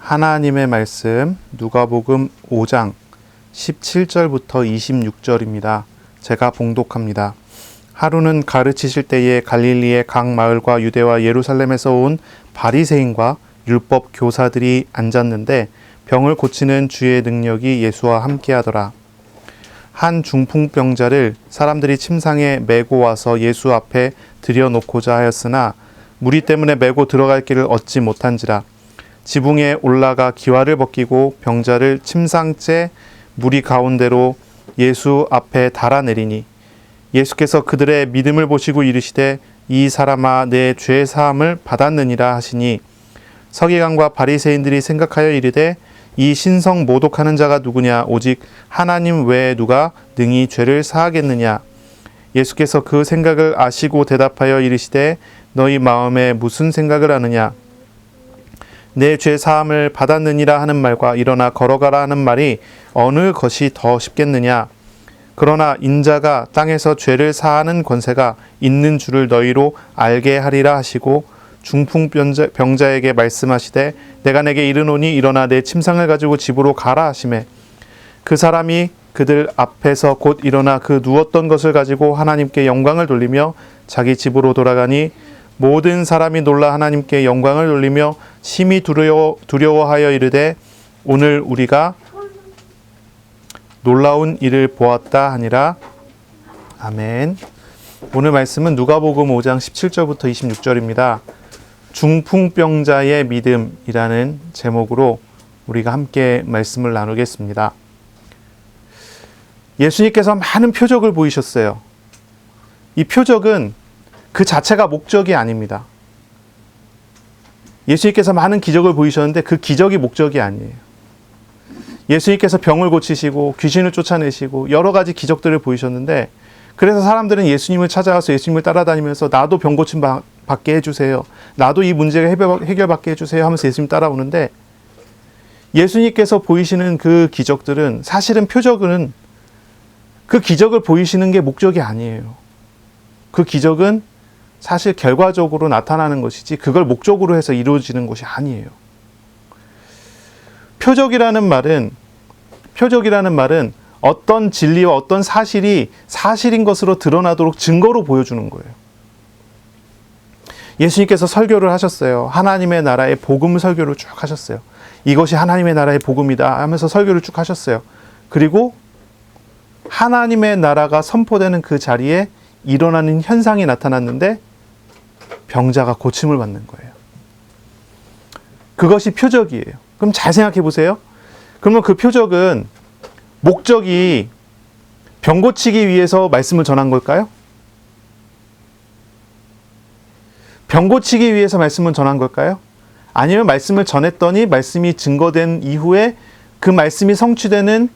하나님의 말씀 누가복음 5장 17절부터 26절입니다. 제가 봉독합니다. 하루는 가르치실 때에 갈릴리의 각 마을과 유대와 예루살렘에서 온 바리새인과 율법 교사들이 앉았는데 병을 고치는 주의 능력이 예수와 함께하더라. 한 중풍병자를 사람들이 침상에 메고 와서 예수 앞에 들여놓고자 하였으나 무리 때문에 메고 들어갈 길을 얻지 못한지라. 지붕에 올라가 기와를 벗기고 병자를 침상째 무리 가운데로 예수 앞에 달아내리니 예수께서 그들의 믿음을 보시고 이르시되 이 사람아 내 죄 사함을 받았느니라 하시니 서기관과 바리새인들이 생각하여 이르되 이 신성 모독하는 자가 누구냐 오직 하나님 외에 누가 능히 죄를 사하겠느냐. 예수께서 그 생각을 아시고 대답하여 이르시되 너희 마음에 무슨 생각을 하느냐. 내 죄 사함을 받았느니라 하는 말과 일어나 걸어가라 하는 말이 어느 것이 더 쉽겠느냐. 그러나 인자가 땅에서 죄를 사하는 권세가 있는 줄을 너희로 알게 하리라 하시고 중풍병자에게 말씀하시되 내가 내게 이르노니 일어나 내 침상을 가지고 집으로 가라 하시매 그 사람이 그들 앞에서 곧 일어나 그 누웠던 것을 가지고 하나님께 영광을 돌리며 자기 집으로 돌아가니 모든 사람이 놀라 하나님께 영광을 돌리며 심히 두려워하여 이르되 오늘 우리가 놀라운 일을 보았다 하니라. 아멘. 오늘 말씀은 누가복음 5장 17절부터 26절입니다. 중풍병자의 믿음이라는 제목으로 우리가 함께 말씀을 나누겠습니다. 예수님께서 많은 표적을 보이셨어요. 이 표적은 그 자체가 목적이 아닙니다. 예수님께서 많은 기적을 보이셨는데 그 기적이 목적이 아니에요. 예수님께서 병을 고치시고 귀신을 쫓아내시고 여러 가지 기적들을 보이셨는데 그래서 사람들은 예수님을 찾아가서 예수님을 따라다니면서 나도 병 고침 받게 해주세요. 나도 이 문제가 해결받게 해주세요 하면서 예수님 따라오는데 예수님께서 보이시는 그 기적들은 사실은 표적은 그 기적을 보이시는 게 목적이 아니에요. 그 기적은 사실 결과적으로 나타나는 것이지 그걸 목적으로 해서 이루어지는 것이 아니에요. 표적이라는 말은 어떤 진리와 어떤 사실이 사실인 것으로 드러나도록 증거로 보여주는 거예요. 예수님께서 설교를 하셨어요. 하나님의 나라의 복음 설교를 쭉 하셨어요. 이것이 하나님의 나라의 복음이다 하면서 설교를 쭉 하셨어요. 그리고 하나님의 나라가 선포되는 그 자리에 일어나는 현상이 나타났는데 병자가 고침을 받는 거예요. 그것이 표적이에요. 그럼 잘 생각해 보세요. 그러면 그 표적은 목적이 병 고치기 위해서 말씀을 전한 걸까요? 병 고치기 위해서 말씀을 전한 걸까요? 아니면 말씀을 전했더니 말씀이 증거된 이후에 그 말씀이 성취되는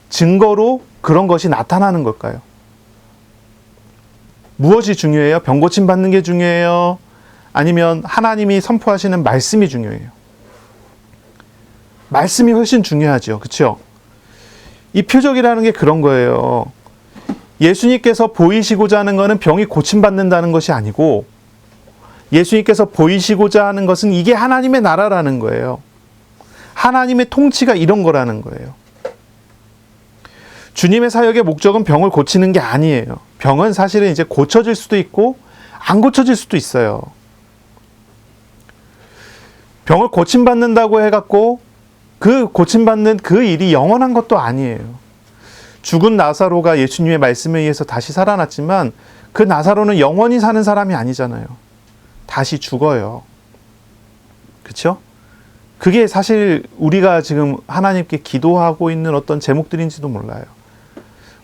증거로 그런 것이 나타나는 걸까요? 무엇이 중요해요? 병 고침 받는 게 중요해요? 아니면 하나님이 선포하시는 말씀이 중요해요? 말씀이 훨씬 중요하죠. 그렇죠? 이 표적이라는 게 그런 거예요. 예수님께서 보이시고자 하는 것은 병이 고침받는다는 것이 아니고 예수님께서 보이시고자 하는 것은 이게 하나님의 나라라는 거예요. 하나님의 통치가 이런 거라는 거예요. 주님의 사역의 목적은 병을 고치는 게 아니에요. 병은 사실은 이제 고쳐질 수도 있고 안 고쳐질 수도 있어요. 병을 고침받는다고 해갖고 그 고침받는 그 일이 영원한 것도 아니에요. 죽은 나사로가 예수님의 말씀에 의해서 다시 살아났지만 그 나사로는 영원히 사는 사람이 아니잖아요. 다시 죽어요. 그렇죠? 그게 사실 우리가 지금 하나님께 기도하고 있는 어떤 제목들인지도 몰라요.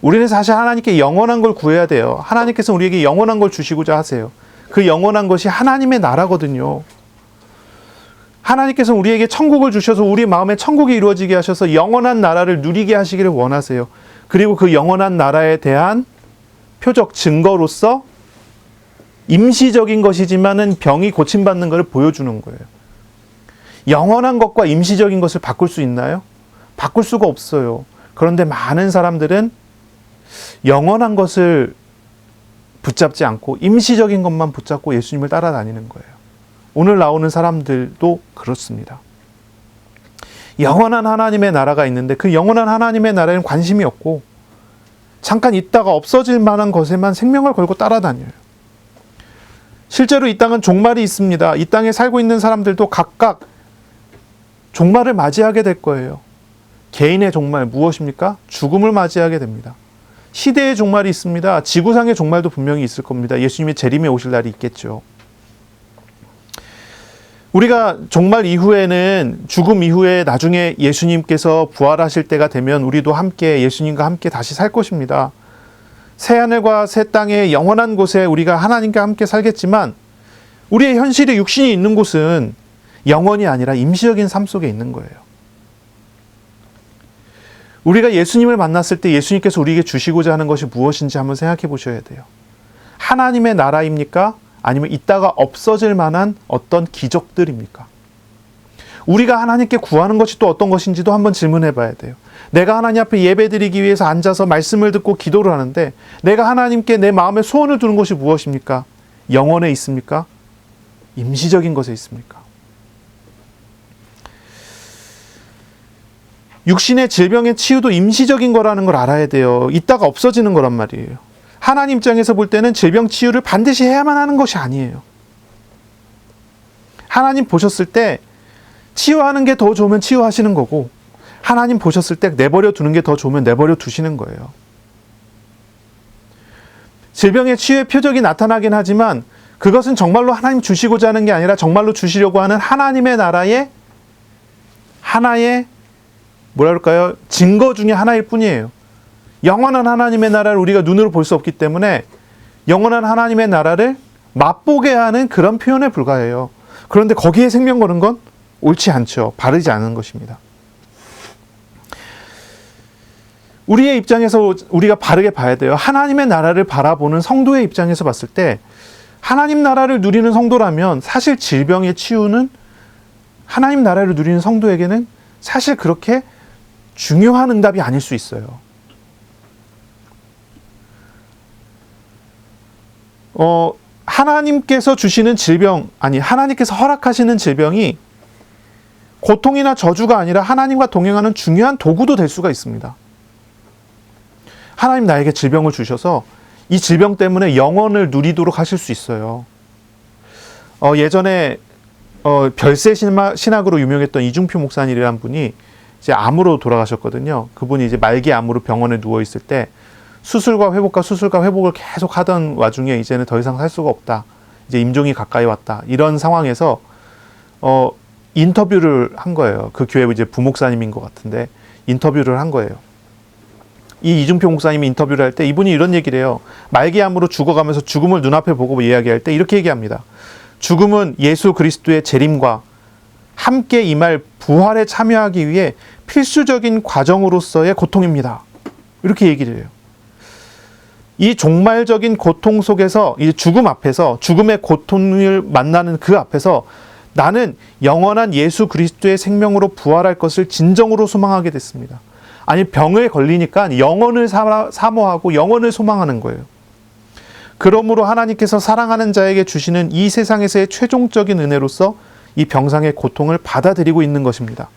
우리는 사실 하나님께 영원한 걸 구해야 돼요. 하나님께서 우리에게 영원한 걸 주시고자 하세요. 그 영원한 것이 하나님의 나라거든요. 하나님께서 우리에게 천국을 주셔서 우리 마음에 천국이 이루어지게 하셔서 영원한 나라를 누리게 하시기를 원하세요. 그리고 그 영원한 나라에 대한 표적 증거로서 임시적인 것이지만은 병이 고침받는 것을 보여주는 거예요. 영원한 것과 임시적인 것을 바꿀 수 있나요? 바꿀 수가 없어요. 그런데 많은 사람들은 영원한 것을 붙잡지 않고 임시적인 것만 붙잡고 예수님을 따라다니는 거예요. 오늘 나오는 사람들도 그렇습니다. 영원한 하나님의 나라가 있는데 그 영원한 하나님의 나라에는 관심이 없고 잠깐 있다가 없어질 만한 것에만 생명을 걸고 따라다녀요. 실제로 이 땅은 종말이 있습니다. 이 땅에 살고 있는 사람들도 각각 종말을 맞이하게 될 거예요. 개인의 종말 무엇입니까? 죽음을 맞이하게 됩니다. 시대의 종말이 있습니다. 지구상의 종말도 분명히 있을 겁니다. 예수님의 재림에 오실 날이 있겠죠. 우리가 종말 이후에는 죽음 이후에 나중에 예수님께서 부활하실 때가 되면 우리도 함께 예수님과 함께 다시 살 것입니다. 새하늘과 새 땅의 영원한 곳에 우리가 하나님과 함께 살겠지만 우리의 현실의 육신이 있는 곳은 영원이 아니라 임시적인 삶 속에 있는 거예요. 우리가 예수님을 만났을 때 예수님께서 우리에게 주시고자 하는 것이 무엇인지 한번 생각해 보셔야 돼요. 하나님의 나라입니까? 아니면 이따가 없어질 만한 어떤 기적들입니까? 우리가 하나님께 구하는 것이 또 어떤 것인지도 한번 질문해 봐야 돼요. 내가 하나님 앞에 예배드리기 위해서 앉아서 말씀을 듣고 기도를 하는데 내가 하나님께 내 마음에 소원을 두는 것이 무엇입니까? 영원에 있습니까? 임시적인 것에 있습니까? 육신의 질병의 치유도 임시적인 거라는 걸 알아야 돼요. 이따가 없어지는 거란 말이에요. 하나님 입장에서 볼 때는 질병 치유를 반드시 해야만 하는 것이 아니에요. 하나님 보셨을 때 치유하는 게 더 좋으면 치유하시는 거고 하나님 보셨을 때 내버려 두는 게 더 좋으면 내버려 두시는 거예요. 질병의 치유의 표적이 나타나긴 하지만 그것은 정말로 하나님 주시고자 하는 게 아니라 정말로 주시려고 하는 하나님의 나라의 하나의 뭐라 그럴까요? 증거 중에 하나일 뿐이에요. 영원한 하나님의 나라를 우리가 눈으로 볼 수 없기 때문에 영원한 하나님의 나라를 맛보게 하는 그런 표현에 불과해요. 그런데 거기에 생명 거는 건 옳지 않죠. 바르지 않은 것입니다. 우리의 입장에서 우리가 바르게 봐야 돼요. 하나님의 나라를 바라보는 성도의 입장에서 봤을 때 하나님 나라를 누리는 성도라면 사실 질병의 치유는 하나님 나라를 누리는 성도에게는 사실 그렇게 중요한 응답이 아닐 수 있어요. 하나님께서 주시는 질병, 아니 하나님께서 허락하시는 질병이 고통이나 저주가 아니라 하나님과 동행하는 중요한 도구도 될 수가 있습니다. 하나님 나에게 질병을 주셔서 이 질병 때문에 영원을 누리도록 하실 수 있어요. 예전에 별세 신학으로 유명했던 이중표 목사님이라는 분이 이제 암으로 돌아가셨거든요. 그분이 이제 말기 암으로 병원에 누워 있을 때 수술과 회복을 계속 하던 와중에 이제는 더 이상 살 수가 없다. 이제 임종이 가까이 왔다. 이런 상황에서 인터뷰를 한 거예요. 그 교회 이제 부목사님인 것 같은데 인터뷰를 한 거예요. 이 이중표 목사님이 인터뷰를 할 때 이분이 이런 얘기를 해요. 말기암으로 죽어가면서 죽음을 눈앞에 보고 이야기할 때 이렇게 얘기합니다. 죽음은 예수 그리스도의 재림과 함께 임할 부활에 참여하기 위해 필수적인 과정으로서의 고통입니다. 이렇게 얘기를 해요. 이 종말적인 고통 속에서 이 죽음 앞에서 죽음의 고통을 만나는 그 앞에서 나는 영원한 예수 그리스도의 생명으로 부활할 것을 진정으로 소망하게 됐습니다. 아니 병에 걸리니까 영원을 사모하고 영원을 소망하는 거예요. 그러므로 하나님께서 사랑하는 자에게 주시는 이 세상에서의 최종적인 은혜로서 이 병상의 고통을 받아들이고 있는 것입니다.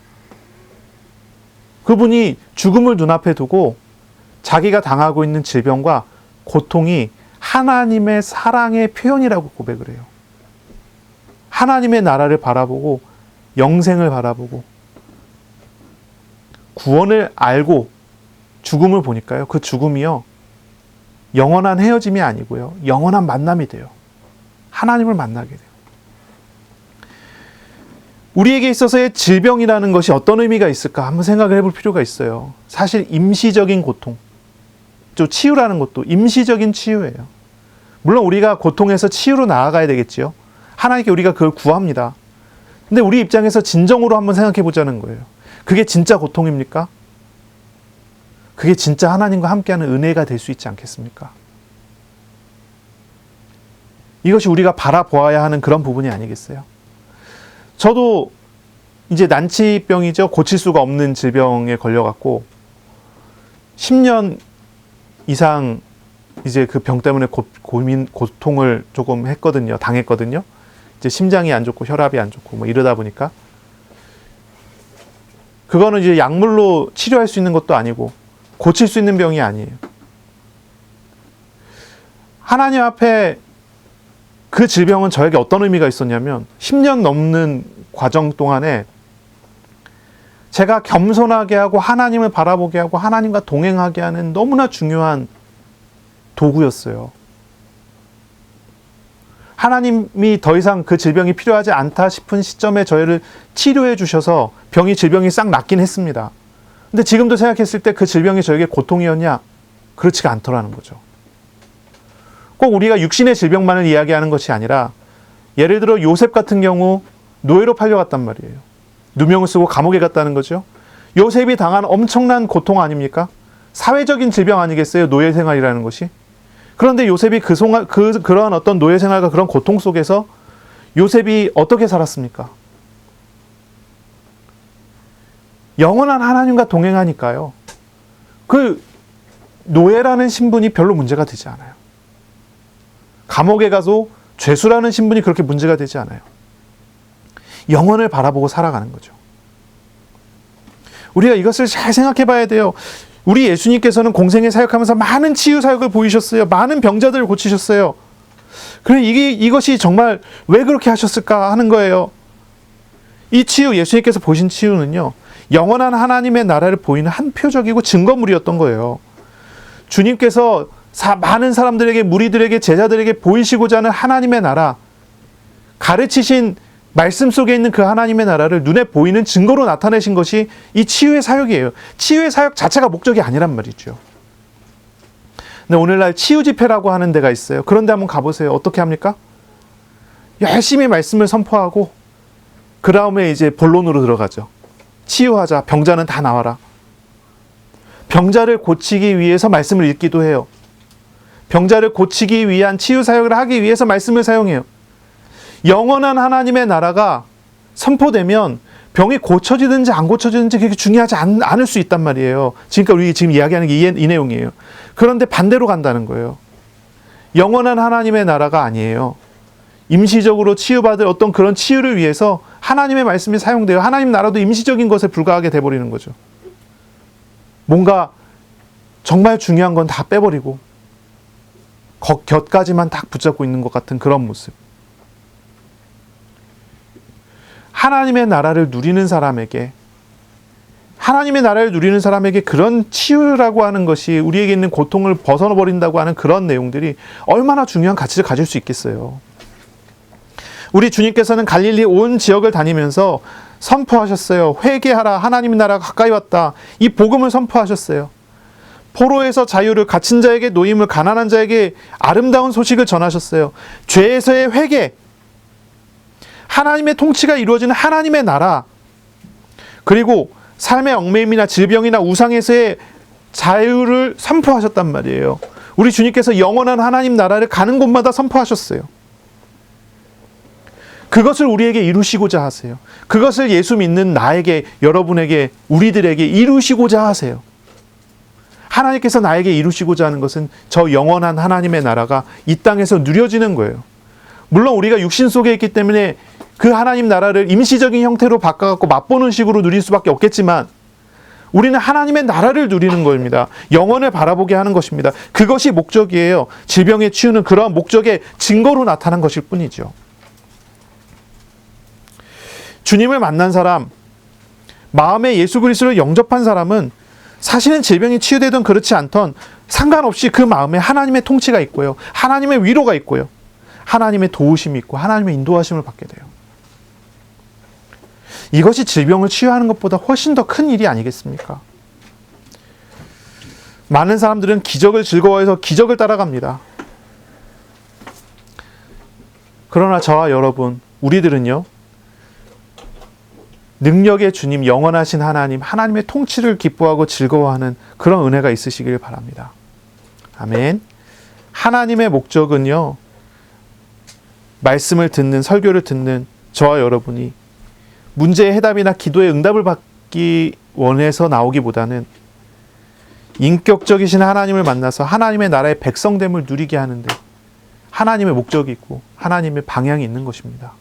그분이 죽음을 눈앞에 두고 자기가 당하고 있는 질병과 고통이 하나님의 사랑의 표현이라고 고백을 해요. 하나님의 나라를 바라보고 영생을 바라보고 구원을 알고 죽음을 보니까요. 그 죽음이요. 영원한 헤어짐이 아니고요. 영원한 만남이 돼요. 하나님을 만나게 돼요. 우리에게 있어서의 질병이라는 것이 어떤 의미가 있을까 한번 생각을 해볼 필요가 있어요. 사실 임시적인 고통, 또 치유라는 것도 임시적인 치유예요. 물론 우리가 고통에서 치유로 나아가야 되겠지요. 하나님께 우리가 그걸 구합니다. 근데 우리 입장에서 진정으로 한번 생각해 보자는 거예요. 그게 진짜 고통입니까? 그게 진짜 하나님과 함께하는 은혜가 될 수 있지 않겠습니까? 이것이 우리가 바라보아야 하는 그런 부분이 아니겠어요? 저도 이제 난치병이죠. 고칠 수가 없는 질병에 걸려갖고 10년 이상 이제 그 병 때문에 고통을 조금 했거든요. 당했거든요. 이제 심장이 안 좋고 혈압이 안 좋고 뭐 이러다 보니까 그거는 이제 약물로 치료할 수 있는 것도 아니고 고칠 수 있는 병이 아니에요. 하나님 앞에 그 질병은 저에게 어떤 의미가 있었냐면 10년 넘는 과정 동안에 제가 겸손하게 하고 하나님을 바라보게 하고 하나님과 동행하게 하는 너무나 중요한 도구였어요. 하나님이 더 이상 그 질병이 필요하지 않다 싶은 시점에 저희를 치료해 주셔서 질병이 싹 낫긴 했습니다. 근데 지금도 생각했을 때 그 질병이 저에게 고통이었냐? 그렇지가 않더라는 거죠. 꼭 우리가 육신의 질병만을 이야기하는 것이 아니라 예를 들어 요셉 같은 경우 노예로 팔려갔단 말이에요. 누명을 쓰고 감옥에 갔다는 거죠. 요셉이 당한 엄청난 고통 아닙니까? 사회적인 질병 아니겠어요? 노예 생활이라는 것이. 그런데 요셉이 그러한 어떤 노예 생활과 그런 고통 속에서 요셉이 어떻게 살았습니까? 영원한 하나님과 동행하니까요. 그 노예라는 신분이 별로 문제가 되지 않아요. 감옥에 가서 죄수라는 신분이 그렇게 문제가 되지 않아요. 영혼을 바라보고 살아가는 거죠. 우리가 이것을 잘 생각해 봐야 돼요. 우리 예수님께서는 공생에 사역하면서 많은 치유 사역을 보이셨어요. 많은 병자들을 고치셨어요. 그래 이것이 정말 왜 그렇게 하셨을까 하는 거예요. 이 치유, 예수님께서 보신 치유는요, 영원한 하나님의 나라를 보이는 한 표적이고 증거물이었던 거예요. 주님께서 많은 사람들에게, 무리들에게, 제자들에게 보이시고자 하는 하나님의 나라, 가르치신 말씀 속에 있는 그 하나님의 나라를 눈에 보이는 증거로 나타내신 것이 이 치유의 사역이에요. 치유의 사역 자체가 목적이 아니란 말이죠. 근데 오늘날 치유 집회라고 하는 데가 있어요. 그런데 한번 가보세요. 어떻게 합니까? 열심히 말씀을 선포하고 그 다음에 이제 본론으로 들어가죠. 치유하자. 병자는 다 나와라. 병자를 고치기 위해서 말씀을 읽기도 해요. 병자를 고치기 위한 치유 사역을 하기 위해서 말씀을 사용해요. 영원한 하나님의 나라가 선포되면 병이 고쳐지든지 안 고쳐지든지 그렇게 중요하지 않을 수 있단 말이에요. 그러니까 우리 지금 이야기하는 게 이 내용이에요. 그런데 반대로 간다는 거예요. 영원한 하나님의 나라가 아니에요. 임시적으로 치유받을 어떤 그런 치유를 위해서 하나님의 말씀이 사용돼요. 하나님 나라도 임시적인 것에 불과하게 돼버리는 거죠. 뭔가 정말 중요한 건 다 빼버리고 곁까지만 딱 붙잡고 있는 것 같은 그런 모습. 하나님의 나라를 누리는 사람에게 그런 치유라고 하는 것이 우리에게 있는 고통을 벗어버린다고 하는 그런 내용들이 얼마나 중요한 가치를 가질 수 있겠어요. 우리 주님께서는 갈릴리 온 지역을 다니면서 선포하셨어요. 회개하라, 하나님의 나라가 가까이 왔다. 이 복음을 선포하셨어요. 포로에서 자유를, 갇힌 자에게 노임을, 가난한 자에게 아름다운 소식을 전하셨어요. 죄에서의 회개, 하나님의 통치가 이루어지는 하나님의 나라, 그리고 삶의 얽매임이나 질병이나 우상에서의 자유를 선포하셨단 말이에요. 우리 주님께서 영원한 하나님 나라를 가는 곳마다 선포하셨어요. 그것을 우리에게 이루시고자 하세요. 그것을 예수 믿는 나에게, 여러분에게, 우리들에게 이루시고자 하세요. 하나님께서 나에게 이루시고자 하는 것은 저 영원한 하나님의 나라가 이 땅에서 누려지는 거예요. 물론 우리가 육신 속에 있기 때문에 그 하나님 나라를 임시적인 형태로 바꿔갖고 맛보는 식으로 누릴 수밖에 없겠지만 우리는 하나님의 나라를 누리는 겁니다. 영원을 바라보게 하는 것입니다. 그것이 목적이에요. 질병의 치유는 그러한 목적의 증거로 나타난 것일 뿐이죠. 주님을 만난 사람, 마음에 예수 그리스도를 영접한 사람은 사실은 질병이 치유되든 그렇지 않던 상관없이 그 마음에 하나님의 통치가 있고요. 하나님의 위로가 있고요. 하나님의 도우심이 있고 하나님의 인도하심을 받게 돼요. 이것이 질병을 치유하는 것보다 훨씬 더 큰 일이 아니겠습니까? 많은 사람들은 기적을 즐거워해서 기적을 따라갑니다. 그러나 저와 여러분, 우리들은요, 능력의 주님, 영원하신 하나님, 하나님의 통치를 기뻐하고 즐거워하는 그런 은혜가 있으시길 바랍니다. 아멘. 하나님의 목적은요, 말씀을 듣는, 설교를 듣는 저와 여러분이 문제의 해답이나 기도의 응답을 받기 원해서 나오기보다는 인격적이신 하나님을 만나서 하나님의 나라의 백성됨을 누리게 하는데 하나님의 목적이 있고 하나님의 방향이 있는 것입니다.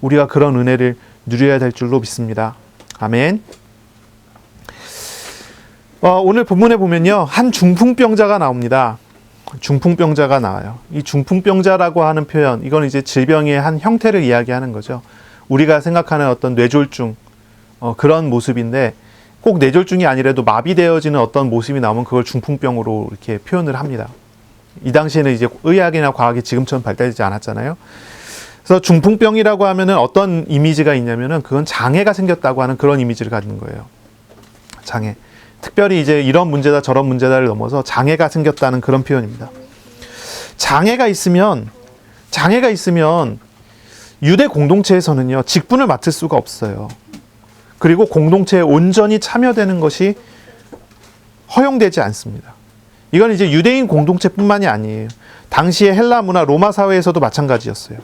우리가 그런 은혜를 누려야 될 줄로 믿습니다. 아멘. 오늘 본문에 보면요, 한 중풍병자가 나옵니다. 중풍병자가 나와요. 이 중풍병자라고 하는 표현, 이건 이제 질병의 한 형태를 이야기하는 거죠. 우리가 생각하는 어떤 뇌졸중, 그런 모습인데, 꼭 뇌졸중이 아니라도 마비되어지는 어떤 모습이 나오면 그걸 중풍병으로 이렇게 표현을 합니다. 이 당시에는 이제 의학이나 과학이 지금처럼 발달되지 않았잖아요. 그래서 중풍병이라고 하면은 어떤 이미지가 있냐면은 그건 장애가 생겼다고 하는 그런 이미지를 갖는 거예요. 장애. 특별히 이제 이런 문제다 저런 문제다를 넘어서 장애가 생겼다는 그런 표현입니다. 장애가 있으면 유대 공동체에서는요, 직분을 맡을 수가 없어요. 그리고 공동체에 온전히 참여되는 것이 허용되지 않습니다. 이건 이제 유대인 공동체뿐만이 아니에요. 당시의 헬라 문화, 로마 사회에서도 마찬가지였어요.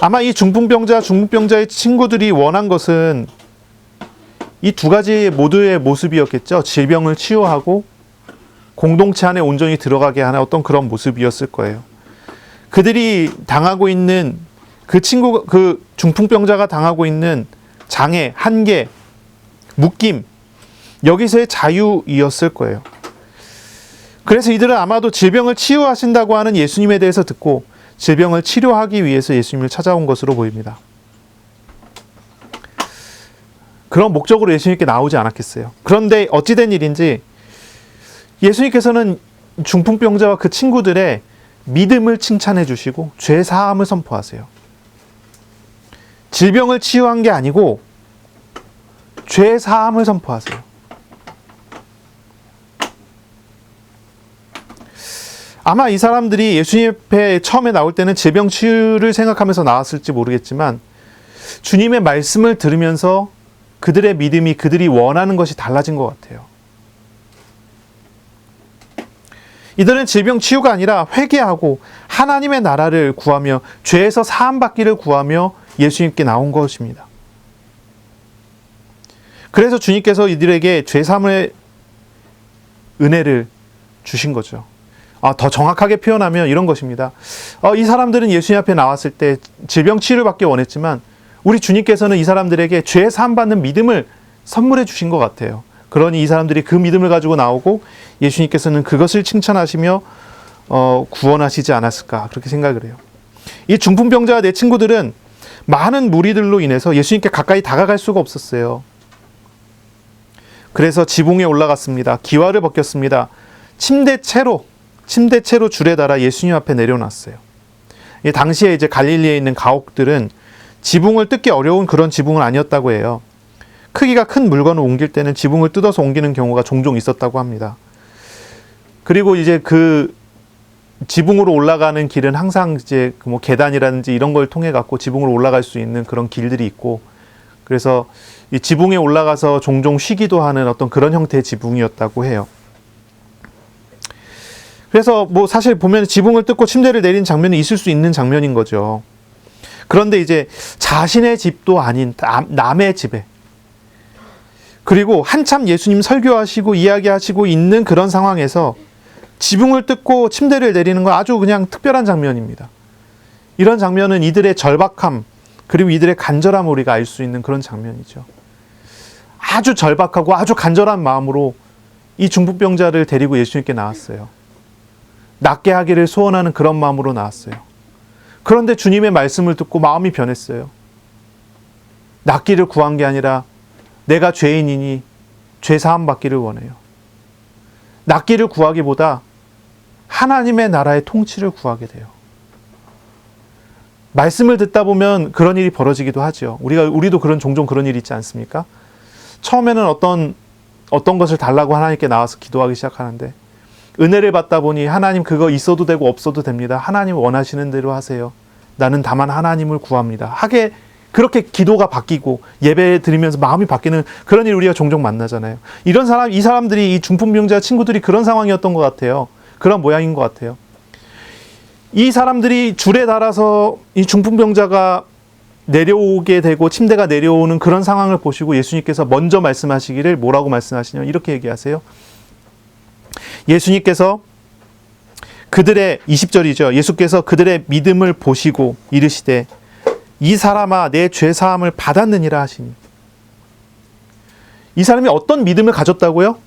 아마 이 중풍병자의 친구들이 원한 것은 이 두 가지 모두의 모습이었겠죠. 질병을 치유하고 공동체 안에 온전히 들어가게 하는 어떤 그런 모습이었을 거예요. 그들이 당하고 있는 그 중풍병자가 당하고 있는 장애, 한계, 묶임, 여기서의 자유이었을 거예요. 그래서 이들은 아마도 질병을 치유하신다고 하는 예수님에 대해서 듣고 질병을 치료하기 위해서 예수님을 찾아온 것으로 보입니다. 그런 목적으로 예수님께 나오지 않았겠어요. 그런데 어찌된 일인지 예수님께서는 중풍병자와 그 친구들의 믿음을 칭찬해 주시고 죄 사함을 선포하세요. 질병을 치유한 게 아니고 죄 사함을 선포하세요. 아마 이 사람들이 예수님 앞에 처음에 나올 때는 질병 치유를 생각하면서 나왔을지 모르겠지만 주님의 말씀을 들으면서 그들의 믿음이 그들이 원하는 것이 달라진 것 같아요. 이들은 질병 치유가 아니라 회개하고 하나님의 나라를 구하며 죄에서 사함받기를 구하며 예수님께 나온 것입니다. 그래서 주님께서 이들에게 죄사함의 은혜를 주신 거죠. 더 정확하게 표현하면 이런 것입니다. 이 사람들은 예수님 앞에 나왔을 때 질병 치유를 받기 원했지만 우리 주님께서는 이 사람들에게 죄 사함 받는 믿음을 선물해 주신 것 같아요. 그러니 이 사람들이 그 믿음을 가지고 나오고 예수님께서는 그것을 칭찬하시며 구원하시지 않았을까 그렇게 생각을 해요. 이 중풍병자와 내 친구들은 많은 무리들로 인해서 예수님께 가까이 다가갈 수가 없었어요. 그래서 지붕에 올라갔습니다. 기와를 벗겼습니다. 침대채로 줄에 달아 예수님 앞에 내려놨어요. 당시에 이제 갈릴리에 있는 가옥들은 지붕을 뜯기 어려운 그런 지붕은 아니었다고 해요. 크기가 큰 물건을 옮길 때는 지붕을 뜯어서 옮기는 경우가 종종 있었다고 합니다. 그리고 이제 그 지붕으로 올라가는 길은 항상 이제 뭐 계단이라든지 이런 걸 통해 갖고 지붕으로 올라갈 수 있는 그런 길들이 있고, 그래서 이 지붕에 올라가서 종종 쉬기도 하는 어떤 그런 형태의 지붕이었다고 해요. 그래서 뭐 사실 보면 지붕을 뜯고 침대를 내린 장면이 있을 수 있는 장면인 거죠. 그런데 이제 자신의 집도 아닌 남의 집에, 그리고 한참 예수님 설교하시고 이야기하시고 있는 그런 상황에서 지붕을 뜯고 침대를 내리는 건 아주 그냥 특별한 장면입니다. 이런 장면은 이들의 절박함 그리고 이들의 간절함을 우리가 알 수 있는 그런 장면이죠. 아주 절박하고 아주 간절한 마음으로 이 중풍병자를 데리고 예수님께 나왔어요. 낫게 하기를 소원하는 그런 마음으로 나왔어요. 그런데 주님의 말씀을 듣고 마음이 변했어요. 낫기를 구한 게 아니라 내가 죄인이니 죄 사함 받기를 원해요. 낫기를 구하기보다 하나님의 나라의 통치를 구하게 돼요. 말씀을 듣다 보면 그런 일이 벌어지기도 하죠. 우리도 종종 그런 일이 있지 않습니까? 처음에는 어떤 것을 달라고 하나님께 나와서 기도하기 시작하는데 은혜를 받다 보니 하나님 그거 있어도 되고 없어도 됩니다. 하나님 원하시는 대로 하세요. 나는 다만 하나님을 구합니다. 그렇게 기도가 바뀌고 예배 드리면서 마음이 바뀌는 그런 일 우리가 종종 만나잖아요. 이 사람들이 이 중풍병자 친구들이 그런 상황이었던 것 같아요. 그런 모양인 것 같아요. 이 사람들이 줄에 달아서 이 중풍병자가 내려오게 되고 침대가 내려오는 그런 상황을 보시고 예수님께서 먼저 말씀하시기를 뭐라고 말씀하시냐면 이렇게 얘기하세요. 예수님께서 20절이죠. 예수께서 그들의 믿음을 보시고 이르시되 이 사람아 내 죄사함을 받았느니라 하시니, 이 사람이 어떤 믿음을 가졌다고요?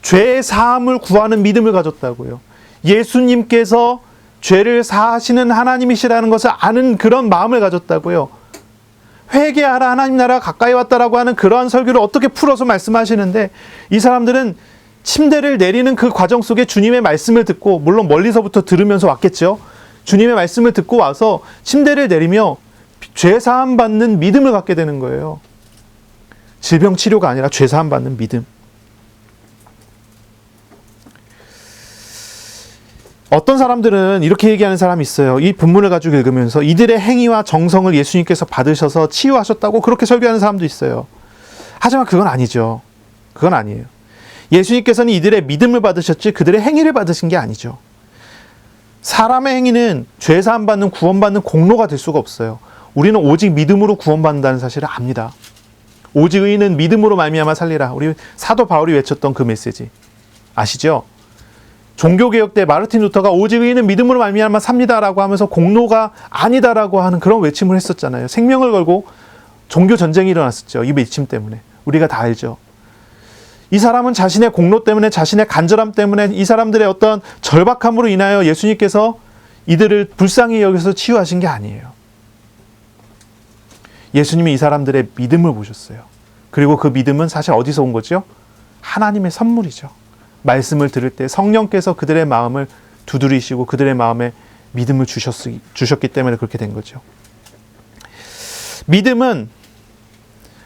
죄 사함을 구하는 믿음을 가졌다고요. 예수님께서 죄를 사하시는 하나님이시라는 것을 아는 그런 마음을 가졌다고요. 회개하라, 하나님 나라가 가까이 왔다라고 하는 그러한 설교를 어떻게 풀어서 말씀하시는데, 이 사람들은 침대를 내리는 그 과정 속에 주님의 말씀을 듣고, 물론 멀리서부터 들으면서 왔겠죠. 주님의 말씀을 듣고 와서 침대를 내리며 죄 사함 받는 믿음을 갖게 되는 거예요. 질병 치료가 아니라 죄 사함 받는 믿음. 어떤 사람들은 이렇게 얘기하는 사람이 있어요. 이 본문을 가지고 읽으면서 이들의 행위와 정성을 예수님께서 받으셔서 치유하셨다고 그렇게 설교하는 사람도 있어요. 하지만 그건 아니죠. 그건 아니에요. 예수님께서는 이들의 믿음을 받으셨지 그들의 행위를 받으신 게 아니죠. 사람의 행위는 죄사함 받는, 구원받는 공로가 될 수가 없어요. 우리는 오직 믿음으로 구원받는다는 사실을 압니다. 오직 의인은 믿음으로 말미암아 살리라. 우리 사도 바울이 외쳤던 그 메시지 아시죠? 종교개혁 때 마르틴 루터가 오직 의인은 믿음으로 말미암아 삽니다라고 하면서 공로가 아니다라고 하는 그런 외침을 했었잖아요. 생명을 걸고 종교 전쟁이 일어났었죠. 이 외침 때문에. 우리가 다 알죠. 이 사람은 자신의 공로 때문에, 자신의 간절함 때문에, 이 사람들의 어떤 절박함으로 인하여 예수님께서 이들을 불쌍히 여기서 치유하신 게 아니에요. 예수님이 이 사람들의 믿음을 보셨어요. 그리고 그 믿음은 사실 어디서 온 거죠? 하나님의 선물이죠. 말씀을 들을 때 성령께서 그들의 마음을 두드리시고 그들의 마음에 믿음을 주셨기 때문에 그렇게 된 거죠. 믿음은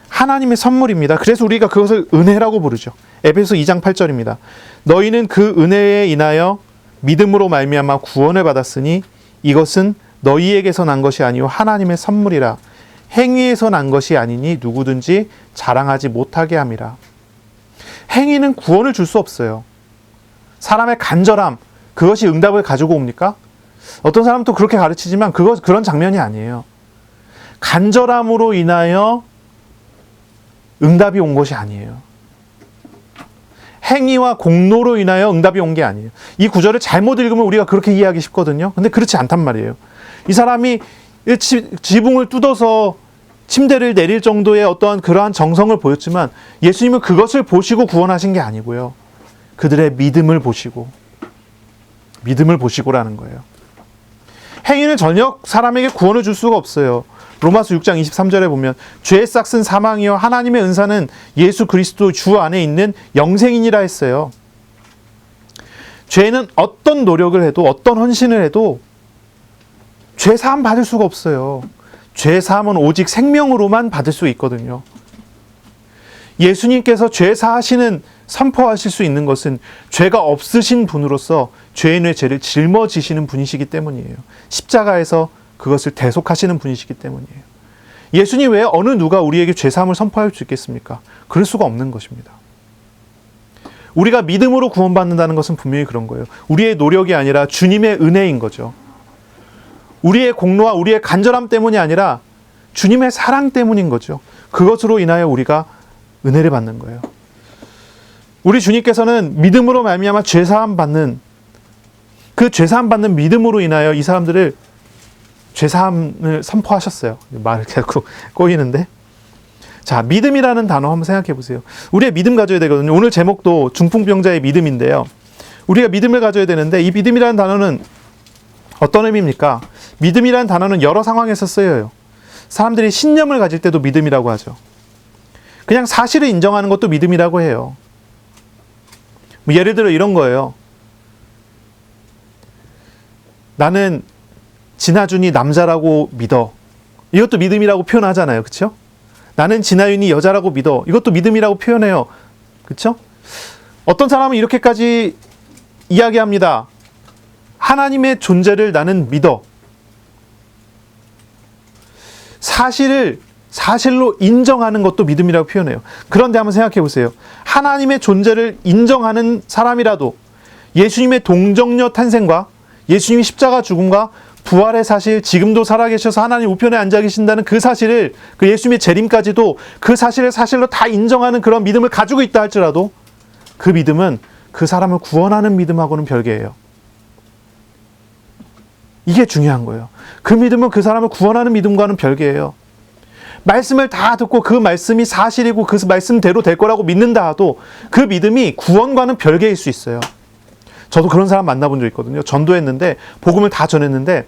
하나님의 선물입니다. 그래서 우리가 그것을 은혜라고 부르죠. 에베소 2장 8절입니다. 너희는 그 은혜에 인하여 믿음으로 말미암아 구원을 받았으니 이것은 너희에게서 난 것이 아니요 하나님의 선물이라. 행위에서 난 것이 아니니 누구든지 자랑하지 못하게 함이라. 행위는 구원을 줄 수 없어요. 사람의 간절함, 그것이 응답을 가지고 옵니까? 어떤 사람은 또 그렇게 가르치지만 그런 장면이 아니에요. 간절함으로 인하여 응답이 온 것이 아니에요. 행위와 공로로 인하여 응답이 온 게 아니에요. 이 구절을 잘못 읽으면 우리가 그렇게 이해하기 쉽거든요. 근데 그렇지 않단 말이에요. 이 사람이 지붕을 뜯어서 침대를 내릴 정도의 어떠한 그러한 정성을 보였지만 예수님은 그것을 보시고 구원하신 게 아니고요. 그들의 믿음을 보시고라는 거예요. 행위는 전혀 사람에게 구원을 줄 수가 없어요. 로마서 6장 23절에 보면 죄의 싹은 사망이요 하나님의 은사는 예수 그리스도 주 안에 있는 영생이니라 했어요. 죄는 어떤 노력을 해도 어떤 헌신을 해도 죄 사함 받을 수가 없어요. 죄 사함은 오직 생명으로만 받을 수 있거든요. 예수님께서 죄 사하시는 선포하실 수 있는 것은 죄가 없으신 분으로서 죄인의 죄를 짊어지시는 분이시기 때문이에요. 십자가에서 그것을 대속하시는 분이시기 때문이에요. 예수님 외에 어느 누가 우리에게 죄 사함을 선포할 수 있겠습니까? 그럴 수가 없는 것입니다. 우리가 믿음으로 구원받는다는 것은 분명히 그런 거예요. 우리의 노력이 아니라 주님의 은혜인 거죠. 우리의 공로와 우리의 간절함 때문이 아니라 주님의 사랑 때문인 거죠. 그것으로 인하여 우리가 은혜를 받는 거예요. 우리 주님께서는 믿음으로 말미암아 죄사함 받는 그 죄사함 받는 믿음으로 인하여 이 사람들을 죄사함을 선포하셨어요. 말을 자꾸 꼬이는데. 자, 믿음이라는 단어 한번 생각해 보세요. 우리의 믿음 가져야 되거든요. 오늘 제목도 중풍병자의 믿음인데요. 우리가 믿음을 가져야 되는데 이 믿음이라는 단어는 어떤 의미입니까? 믿음이라는 단어는 여러 상황에서 쓰여요. 사람들이 신념을 가질 때도 믿음이라고 하죠. 그냥 사실을 인정하는 것도 믿음이라고 해요. 예를 들어 이런 거예요. 나는 진아준이 남자라고 믿어. 이것도 믿음이라고 표현하잖아요. 그렇죠? 나는 진아윤이 여자라고 믿어. 이것도 믿음이라고 표현해요. 그렇죠? 어떤 사람은 이렇게까지 이야기합니다. 하나님의 존재를 나는 믿어. 사실로 인정하는 것도 믿음이라고 표현해요. 그런데 한번 생각해 보세요. 하나님의 존재를 인정하는 사람이라도 예수님의 동정녀 탄생과 예수님이 십자가 죽음과 부활의 사실, 지금도 살아계셔서 하나님 우편에 앉아 계신다는 그 사실을, 그 예수님의 재림까지도 그 사실을 사실로 다 인정하는 그런 믿음을 가지고 있다 할지라도 그 믿음은 그 사람을 구원하는 믿음하고는 별개예요. 이게 중요한 거예요. 그 믿음은 그 사람을 구원하는 믿음과는 별개예요. 말씀을 다 듣고 그 말씀이 사실이고 그 말씀대로 될 거라고 믿는다 하도 그 믿음이 구원과는 별개일 수 있어요. 저도 그런 사람 만나본 적 있거든요. 전도했는데 복음을 다 전했는데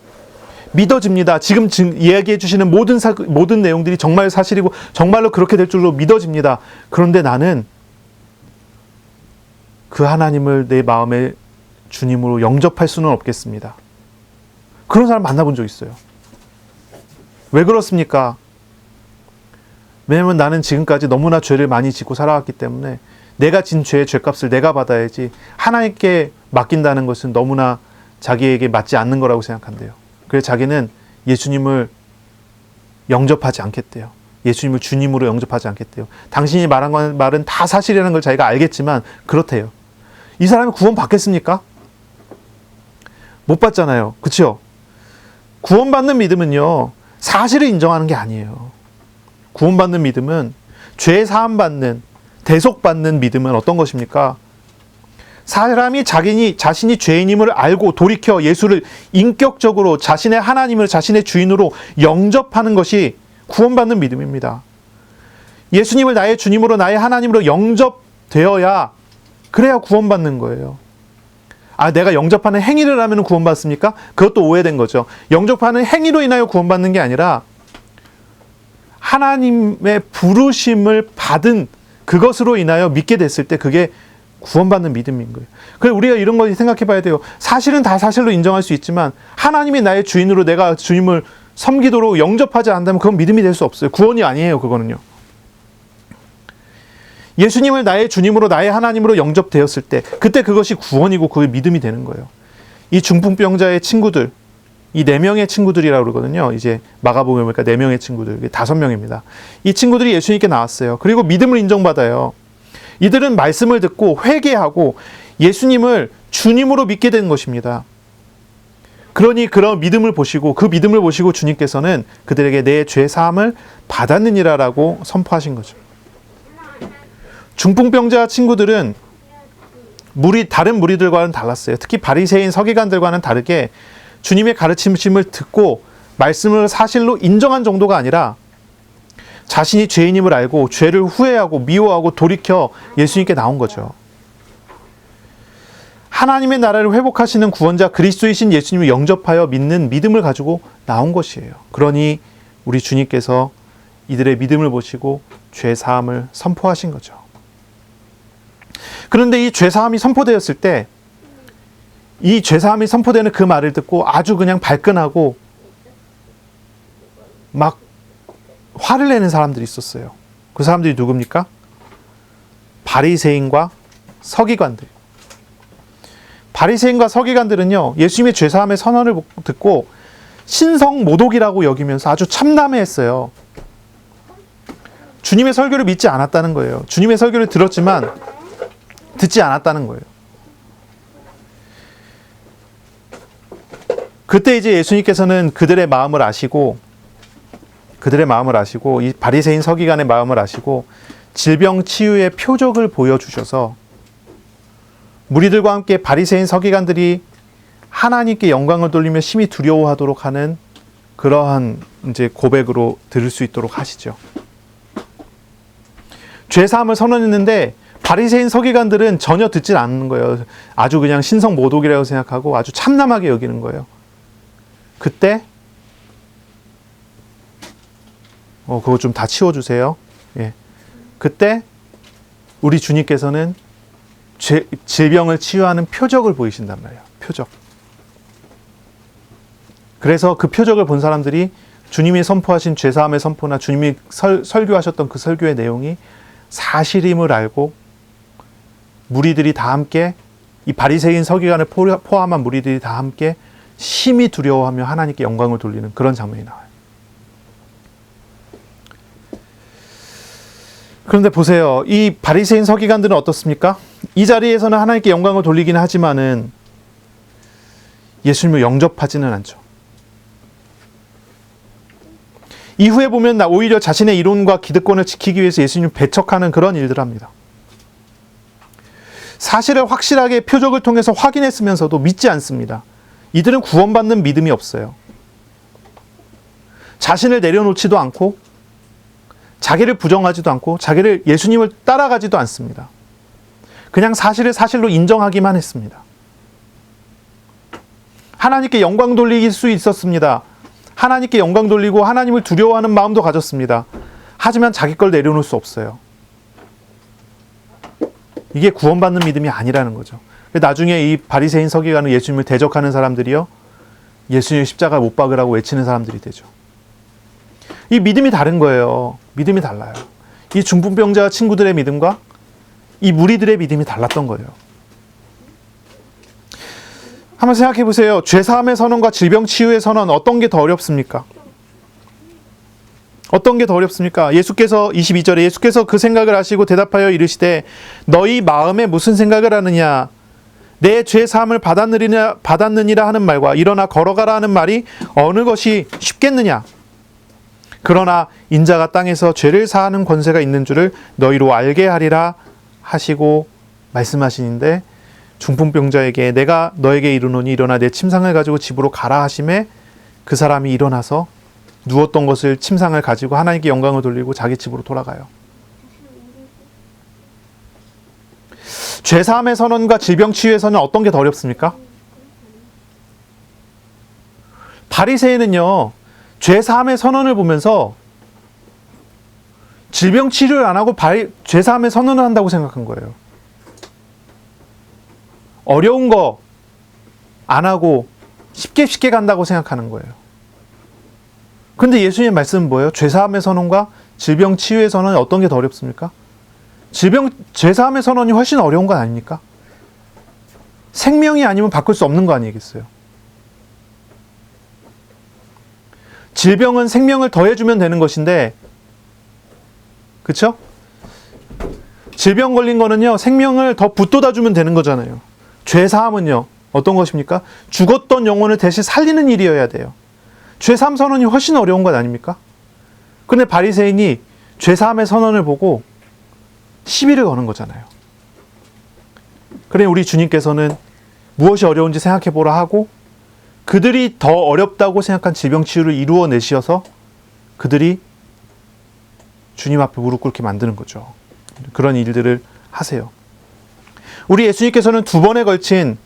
믿어집니다. 지금 이야기해 주시는 모든 내용들이 정말 사실이고 정말로 그렇게 될 줄로 믿어집니다. 그런데 나는 그 하나님을 내 마음의 주님으로 영접할 수는 없겠습니다. 그런 사람 만나본 적 있어요. 왜 그렇습니까? 왜냐면 나는 지금까지 너무나 죄를 많이 짓고 살아왔기 때문에 내가 진 죄의 죄값을 내가 받아야지 하나님께 맡긴다는 것은 너무나 자기에게 맞지 않는 거라고 생각한대요. 그래서 자기는 예수님을 영접하지 않겠대요. 예수님을 주님으로 영접하지 않겠대요. 당신이 말한 말은 다 사실이라는 걸 자기가 알겠지만 그렇대요. 이 사람이 구원 받겠습니까? 못 받잖아요. 그렇죠? 구원받는 믿음은요, 사실을 인정하는 게 아니에요. 구원받는 믿음은 죄 사함받는, 대속받는 믿음은 어떤 것입니까? 사람이 자신이 죄인임을 알고 돌이켜 예수를 인격적으로 자신의 하나님을 자신의 주인으로 영접하는 것이 구원받는 믿음입니다. 예수님을 나의 주님으로 나의 하나님으로 영접되어야 그래야 구원받는 거예요. 내가 영접하는 행위를 하면 구원받습니까? 그것도 오해된 거죠. 영접하는 행위로 인하여 구원받는 게 아니라 하나님의 부르심을 받은 그것으로 인하여 믿게 됐을 때 그게 구원받는 믿음인 거예요. 그래서 우리가 이런 걸 생각해 봐야 돼요. 사실은 다 사실로 인정할 수 있지만 하나님이 나의 주인으로 내가 주님을 섬기도록 영접하지 않는다면 그건 믿음이 될 수 없어요. 구원이 아니에요. 그거는요. 예수님을 나의 주님으로 나의 하나님으로 영접되었을 때 그때 그것이 구원이고 그게 믿음이 되는 거예요. 이 중풍병자의 친구들, 이 4명의 친구들이라고 그러거든요. 이제 마가복음에 보니까 4명의 친구들, 5명입니다. 이 친구들이 예수님께 나왔어요. 그리고 믿음을 인정받아요. 이들은 말씀을 듣고 회개하고 예수님을 주님으로 믿게 된 것입니다. 그러니 그런 믿음을 보시고 그 믿음을 보시고 주님께서는 그들에게 내 죄 사함을 받았느니라라고 선포하신 거죠. 중풍병자 친구들은 다른 무리들과는 달랐어요. 특히 바리새인 서기관들과는 다르게 주님의 가르침을 듣고 말씀을 사실로 인정한 정도가 아니라 자신이 죄인임을 알고 죄를 후회하고 미워하고 돌이켜 예수님께 나온 거죠. 하나님의 나라를 회복하시는 구원자 그리스도이신 예수님을 영접하여 믿는 믿음을 가지고 나온 것이에요. 그러니 우리 주님께서 이들의 믿음을 보시고 죄 사함을 선포하신 거죠. 그런데 이 죄 사함이 선포되었을 때 이 죄 사함이 선포되는 그 말을 듣고 아주 그냥 발끈하고 막 화를 내는 사람들이 있었어요. 그 사람들이 누굽니까? 바리새인과 서기관들. 바리새인과 서기관들은요, 예수님의 죄 사함의 선언을 듣고 신성 모독이라고 여기면서 아주 참담해했어요. 주님의 설교를 믿지 않았다는 거예요. 주님의 설교를 들었지만 듣지 않았다는 거예요. 그때 이제 예수님께서는 그들의 마음을 아시고 이 바리새인 서기관의 마음을 아시고 질병 치유의 표적을 보여주셔서 무리들과 함께 바리새인 서기관들이 하나님께 영광을 돌리며 심히 두려워하도록 하는 그러한 이제 고백으로 들을 수 있도록 하시죠. 죄 사함을 선언했는데 바리새인 서기관들은 전혀 듣지 않는 거예요. 아주 그냥 신성 모독이라고 생각하고 아주 참남하게 여기는 거예요. 그때 그거 좀 다 치워주세요. 예. 그때 우리 주님께서는 질병을 치유하는 표적을 보이신단 말이에요. 표적. 그래서 그 표적을 본 사람들이 주님이 선포하신 죄사함의 선포나 주님이 설교하셨던 그 설교의 내용이 사실임을 알고 무리들이 다 함께 이 바리새인 서기관을 포함한 무리들이 다 함께 심히 두려워하며 하나님께 영광을 돌리는 그런 장면이 나와요. 그런데 보세요. 이 바리새인 서기관들은 어떻습니까? 이 자리에서는 하나님께 영광을 돌리긴 하지만은 예수님을 영접하지는 않죠. 이후에 보면 오히려 자신의 이론과 기득권을 지키기 위해서 예수님을 배척하는 그런 일들을 합니다. 사실을 확실하게 표적을 통해서 확인했으면서도 믿지 않습니다. 이들은 구원받는 믿음이 없어요. 자신을 내려놓지도 않고 자기를 부정하지도 않고 자기를 예수님을 따라가지도 않습니다. 그냥 사실을 사실로 인정하기만 했습니다. 하나님께 영광 돌릴 수 있었습니다. 하나님께 영광 돌리고 하나님을 두려워하는 마음도 가졌습니다. 하지만 자기 걸 내려놓을 수 없어요. 이게 구원받는 믿음이 아니라는 거죠. 나중에 이 바리새인 서기관은 예수님을 대적하는 사람들이요, 예수님 십자가 못 박으라고 외치는 사람들이 되죠. 이 믿음이 다른 거예요. 믿음이 달라요. 이 중풍병자 친구들의 믿음과 이 무리들의 믿음이 달랐던 거예요. 한번 생각해 보세요. 죄사함의 선언과 질병 치유의 선언, 어떤 게 더 어렵습니까? 어떤 게 더 어렵습니까? 예수께서 22절에 예수께서 그 생각을 하시고 대답하여 이르시되 너희 마음에 무슨 생각을 하느냐? 내 죄사함을 받았느니라 하는 말과 일어나 걸어가라 하는 말이 어느 것이 쉽겠느냐? 그러나 인자가 땅에서 죄를 사하는 권세가 있는 줄을 너희로 알게 하리라 하시고 말씀하시는데, 중풍병자에게 내가 너에게 이르노니 일어나 내 침상을 가지고 집으로 가라 하심에 그 사람이 일어나서 누웠던 것을 침상을 가지고 하나님께 영광을 돌리고 자기 집으로 돌아가요. 죄사함의 선언과 질병 치유의 선언은 어떤 게 더 어렵습니까? 바리새인은요, 죄사함의 선언을 보면서 질병 치료를 안 하고 죄사함의 선언을 한다고 생각한 거예요. 어려운 거 안 하고 쉽게 간다고 생각하는 거예요. 근데 예수님의 말씀은 뭐예요? 죄사함의 선언과 질병 치유의 선언이 어떤 게 더 어렵습니까? 죄사함의 선언이 훨씬 어려운 건 아닙니까? 생명이 아니면 바꿀 수 없는 거 아니겠어요? 질병은 생명을 더해주면 되는 것인데, 그쵸? 질병 걸린 거는요, 생명을 더 붙돋아주면 되는 거잖아요. 죄사함은요, 어떤 것입니까? 죽었던 영혼을 대신 살리는 일이어야 돼요. 죄사함 선언이 훨씬 어려운 것 아닙니까? 근데 바리새인이 죄사함의 선언을 보고 시비를 거는 거잖아요. 그래, 우리 주님께서는 무엇이 어려운지 생각해 보라 하고 그들이 더 어렵다고 생각한 질병 치유를 이루어내셔서 그들이 주님 앞에 무릎 꿇게 만드는 거죠. 그런 일들을 하세요. 우리 예수님께서는 2번에 걸친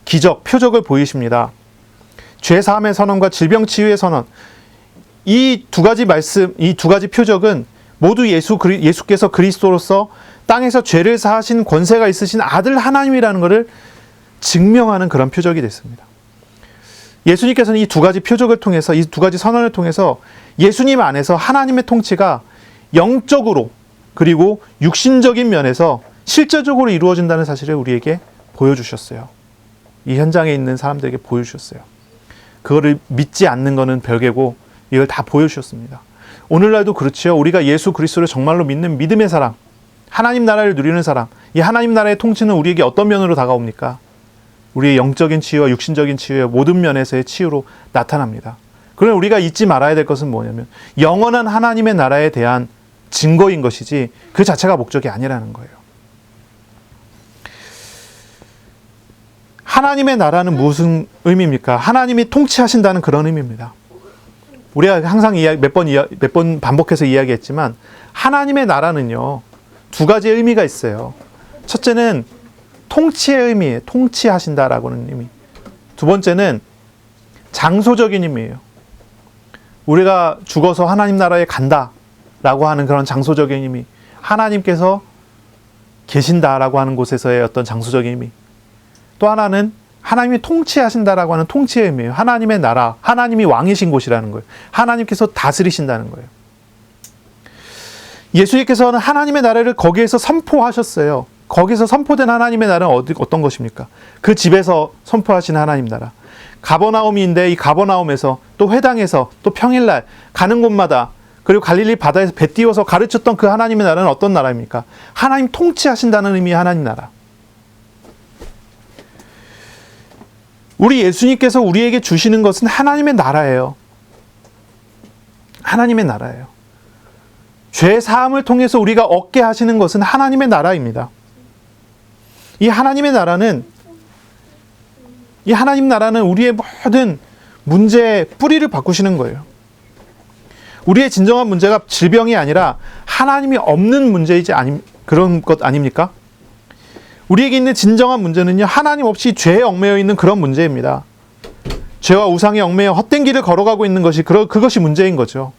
기적, 표적을 보이십니다. 죄사함의 선언과 질병 치유의 선언. 이 두 가지 말씀, 이 두 가지 표적은 모두 예수께서 그리스도로서 땅에서 죄를 사하신 권세가 있으신 아들 하나님이라는 것을 증명하는 그런 표적이 됐습니다. 예수님께서는 이 두 가지 표적을 통해서, 이 두 가지 선언을 통해서 예수님 안에서 하나님의 통치가 영적으로 그리고 육신적인 면에서 실제적으로 이루어진다는 사실을 우리에게 보여주셨어요. 이 현장에 있는 사람들에게 보여주셨어요. 그거를 믿지 않는 것은 별개고 이걸 다 보여주셨습니다. 오늘날도 그렇지요. 우리가 예수 그리스도를 정말로 믿는 믿음의 사람, 하나님 나라를 누리는 사람, 이 하나님 나라의 통치는 우리에게 어떤 면으로 다가옵니까? 우리의 영적인 치유와 육신적인 치유의 모든 면에서의 치유로 나타납니다. 그러나 우리가 잊지 말아야 될 것은 뭐냐면 영원한 하나님의 나라에 대한 증거인 것이지 그 자체가 목적이 아니라는 거예요. 하나님의 나라는 무슨 의미입니까? 하나님이 통치하신다는 그런 의미입니다. 우리가 항상 몇 번 반복해서 이야기했지만 하나님의 나라는요, 두 가지의 의미가 있어요. 첫째는 통치의 의미예요. 통치하신다라고는 의미. 두 번째는 장소적인 의미예요. 우리가 죽어서 하나님 나라에 간다라고 하는 그런 장소적인 의미. 하나님께서 계신다라고 하는 곳에서의 어떤 장소적인 의미. 또 하나는 하나님이 통치하신다라고 하는 통치의 의미예요. 하나님의 나라, 하나님이 왕이신 곳이라는 거예요. 하나님께서 다스리신다는 거예요. 예수님께서는 하나님의 나라를 거기에서 선포하셨어요. 거기서 선포된 하나님의 나라는 어떤 것입니까? 그 집에서 선포하신 하나님 나라. 가버나움인데 이 가버나움에서 또 회당에서 또 평일날 가는 곳마다 그리고 갈릴리 바다에서 배 띄워서 가르쳤던 그 하나님의 나라는 어떤 나라입니까? 하나님 통치하신다는 의미의 하나님 나라. 우리 예수님께서 우리에게 주시는 것은 하나님의 나라예요. 하나님의 나라예요. 죄 사함을 통해서 우리가 얻게 하시는 것은 하나님의 나라입니다. 이 하나님의 나라는 우리의 모든 문제의 뿌리를 바꾸시는 거예요. 우리의 진정한 문제가 질병이 아니라 하나님이 없는 문제이지 그런 것 아닙니까? 우리에게 있는 진정한 문제는요, 하나님 없이 죄에 얽매여 있는 그런 문제입니다. 죄와 우상에 얽매여 헛된 길을 걸어가고 있는 것이 그것이 문제인 거죠.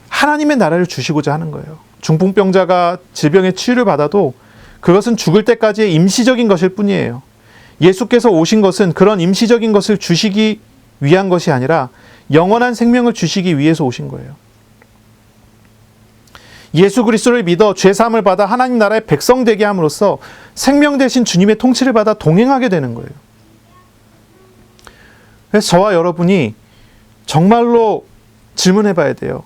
하나님의 나라를 주시고자 하는 거예요. 중풍병자가 질병의 치유를 받아도 그것은 죽을 때까지의 임시적인 것일 뿐이에요. 예수께서 오신 것은 그런 임시적인 것을 주시기 위한 것이 아니라 영원한 생명을 주시기 위해서 오신 거예요. 예수 그리스도를 믿어 죄사함을 받아 하나님 나라의 백성 되게 함으로써 생명 대신 주님의 통치를 받아 동행하게 되는 거예요. 그래서 저와 여러분이 정말로 질문해 봐야 돼요.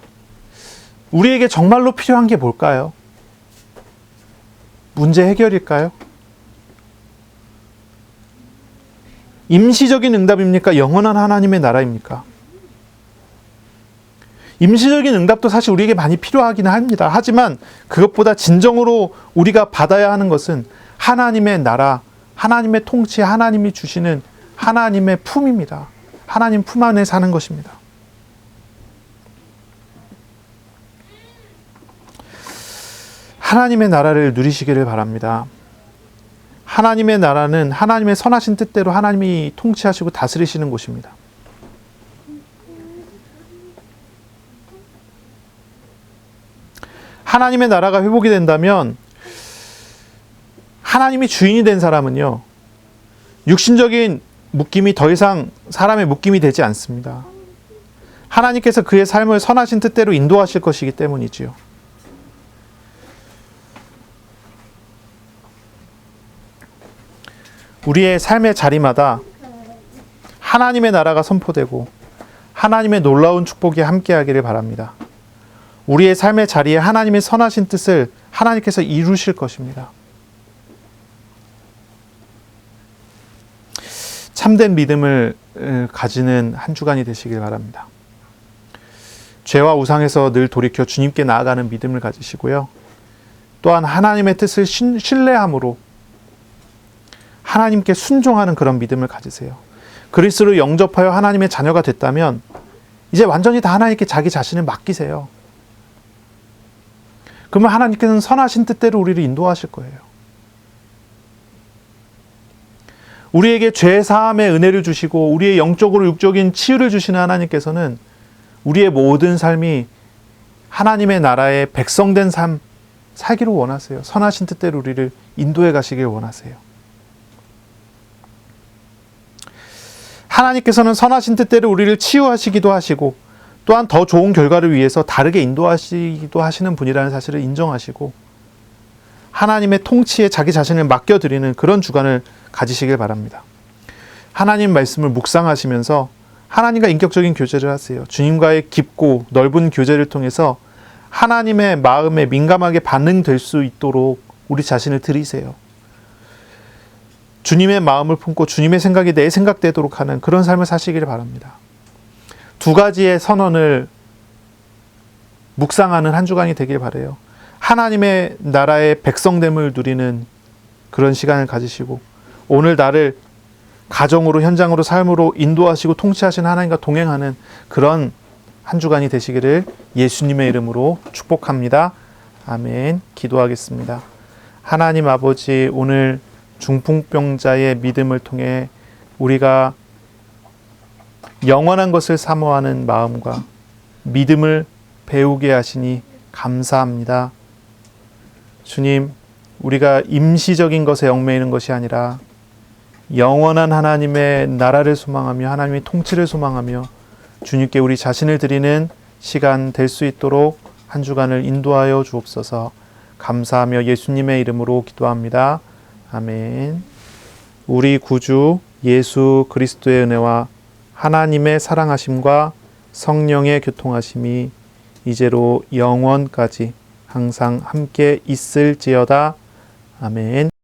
우리에게 정말로 필요한 게 뭘까요? 문제 해결일까요? 임시적인 응답입니까? 영원한 하나님의 나라입니까? 임시적인 응답도 사실 우리에게 많이 필요하긴 합니다. 하지만 그것보다 진정으로 우리가 받아야 하는 것은 하나님의 나라, 하나님의 통치, 하나님이 주시는 하나님의 품입니다. 하나님 품 안에 사는 것입니다. 하나님의 나라를 누리시기를 바랍니다. 하나님의 나라는 하나님의 선하신 뜻대로 하나님이 통치하시고 다스리시는 곳입니다. 하나님의 나라가 회복이 된다면 하나님이 주인이 된 사람은요, 육신적인 묶임이 더 이상 사람의 묶임이 되지 않습니다. 하나님께서 그의 삶을 선하신 뜻대로 인도하실 것이기 때문이지요. 우리의 삶의 자리마다 하나님의 나라가 선포되고 하나님의 놀라운 축복이 함께하기를 바랍니다. 우리의 삶의 자리에 하나님의 선하신 뜻을 하나님께서 이루실 것입니다. 참된 믿음을 가지는 한 주간이 되시길 바랍니다. 죄와 우상에서 늘 돌이켜 주님께 나아가는 믿음을 가지시고요. 또한 하나님의 뜻을 신뢰함으로 하나님께 순종하는 그런 믿음을 가지세요. 그리스도를 영접하여 하나님의 자녀가 됐다면 이제 완전히 다 하나님께 자기 자신을 맡기세요. 그러면 하나님께서는 선하신 뜻대로 우리를 인도하실 거예요. 우리에게 죄 사함의 은혜를 주시고 우리의 영적으로 육적인 치유를 주시는 하나님께서는 우리의 모든 삶이 하나님의 나라의 백성된 삶 살기를 원하세요. 선하신 뜻대로 우리를 인도해 가시길 원하세요. 하나님께서는 선하신 뜻대로 우리를 치유하시기도 하시고 또한 더 좋은 결과를 위해서 다르게 인도하시기도 하시는 분이라는 사실을 인정하시고 하나님의 통치에 자기 자신을 맡겨드리는 그런 주간을 가지시길 바랍니다. 하나님 말씀을 묵상하시면서 하나님과 인격적인 교제를 하세요. 주님과의 깊고 넓은 교제를 통해서 하나님의 마음에 민감하게 반응될 수 있도록 우리 자신을 들이세요. 주님의 마음을 품고 주님의 생각이 내 생각되도록 하는 그런 삶을 사시기를 바랍니다. 두 가지의 선언을 묵상하는 한 주간이 되길 바라요. 하나님의 나라의 백성됨을 누리는 그런 시간을 가지시고 오늘 나를 가정으로 현장으로 삶으로 인도하시고 통치하시는 하나님과 동행하는 그런 한 주간이 되시기를 예수님의 이름으로 축복합니다. 아멘. 기도하겠습니다. 하나님 아버지, 오늘 중풍병자의 믿음을 통해 우리가 영원한 것을 사모하는 마음과 믿음을 배우게 하시니 감사합니다. 주님, 우리가 임시적인 것에 얽매이는 것이 아니라 영원한 하나님의 나라를 소망하며 하나님의 통치를 소망하며 주님께 우리 자신을 드리는 시간 될 수 있도록 한 주간을 인도하여 주옵소서. 감사하며 예수님의 이름으로 기도합니다. 아멘. 우리 구주 예수 그리스도의 은혜와 하나님의 사랑하심과 성령의 교통하심이 이제로 영원까지 항상 함께 있을지어다. 아멘.